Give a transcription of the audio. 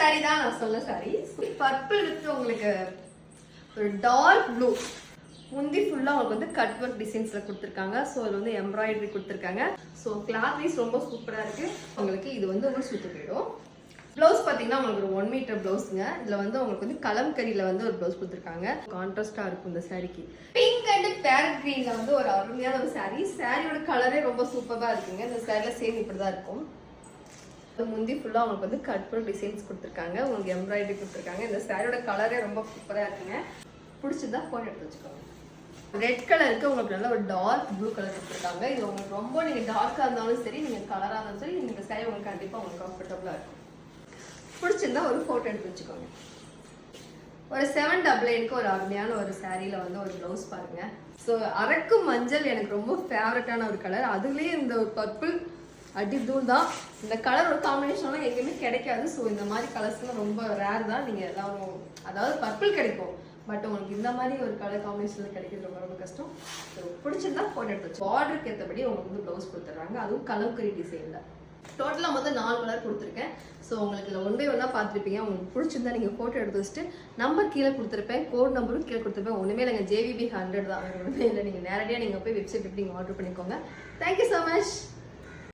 Sorry தான் நான் சொன்ன சாரி. பர்பிள் வித் உங்களுக்கு ஒரு டார்க் ப்ளூ. முந்தி ஃபுல்லா உங்களுக்கு வந்து கட் ஒர்க் டிசைன்ஸ்ல கொடுத்துருக்காங்க. ஸோ அதில் வந்து எம்ப்ராய்டரி கொடுத்துருக்காங்க. ஸோ கிளாத் வைஸ் ரொம்ப சூப்பரா இருக்கு. உங்களுக்கு இது வந்து உங்களுக்கு சுத்து போயிடும். ப்ளவுஸ் பார்த்தீங்கன்னா உங்களுக்கு ஒரு 1 மீட்டர் ப்ளவுஸுங்க. இதில் வந்து உங்களுக்கு வந்து கலம்கரியில் வந்து ஒரு ப்ளவுஸ் கொடுத்துருக்காங்க. கான்ட்ராஸ்டாக இருக்கும் இந்த சாரிக்கு. பிங்க் அண்ட் பேரட் கிரீனில் வந்து ஒரு அருமையான ஒரு சாரி. சாரியோட கலரே ரொம்ப சூப்பராக இருக்குங்க. இந்த சாரியில் சேம் இப்படி தான் இருக்கும். முந்தி ஃபுல்லாக உங்களுக்கு வந்து கட் ஒர்க் டிசைன்ஸ் கொடுத்துருக்காங்க. உங்களுக்கு எம்ப்ராய்டரி கொடுத்துருக்காங்க. இந்த சாரியோட கலரே ரொம்ப சூப்பராக இருக்குங்க. பிடிச்சதா ஃபோன் எடுத்து வச்சுக்கோங்க. ரெட் கலருக்கு உங்களுக்கு நல்ல ஒரு டார்க் ப்ளூ கலர் கொடுத்துருக்காங்க. இது உங்களுக்கு ரொம்ப நீங்கள் டார்க்காக இருந்தாலும் சரி, நீங்கள் கலராக இருந்தாலும் சரி, இந்த சாரி உங்களுக்கு கண்டிப்பாக உங்களுக்கு கம்ஃபர்டபுளாக இருக்கும். பிடிச்சிருந்தா ஒரு ஃபோட்டோ எடுத்து வச்சுக்கோங்க. ஒரு 788க்கு ஒரு அருமையான ஒரு சாரியில் வந்து ஒரு ப்ளவுஸ் பாருங்க. ஸோ அரக்கு மஞ்சள் எனக்கு ரொம்ப ஃபேவரட்டான ஒரு கலர். அதுலேயே இந்த ஒரு பர்பிள் அடி தூள் தான். இந்த கலரோட காம்பினேஷன்லாம் எங்கேயுமே கிடைக்காது. ஸோ இந்த மாதிரி கலர்ஸ்லாம் ரொம்ப ரேர் தான். நீங்கள் எல்லாரும் அதாவது பர்பிள் கிடைக்கும், பட் உங்களுக்கு இந்த மாதிரி ஒரு கலர் காம்பினேஷனில் கிடைக்கிறது ரொம்ப ரொம்ப கஷ்டம். ஸோ பிடிச்சிருந்தா ஃபோட்டோ எடுத்து வச்சு ஆர்டருக்கு ஏற்றபடி உங்களுக்கு வந்து ப்ளவுஸ் கொடுத்துட்றாங்க. அதுவும் கலம்கரி டிசைனில். டோட்டலாக மொத்தம் 4 கலர் கொடுத்துருக்கேன். ஸோ உங்களுக்கு இதில் 1 by 1 பார்த்துருப்பீங்க. உங்களுக்கு பிடிச்சிருந்தா நீங்கள் ஃபோட்டோ எடுத்து வச்சுட்டு நம்பர் கீழே கொடுத்துருப்பேன், கோட் நம்பரும் கீழே கொடுத்துருப்பேன். ஒன்றுமே இல்லைங்க, JVB 100 தான். ஒன்றுமே இல்லை. நீங்கள் நேரடியாக நீங்கள் போய் வெப்சைட் எப்படி நீங்கள் ஆர்டர் பண்ணிக்கோங்க. Thank you so much.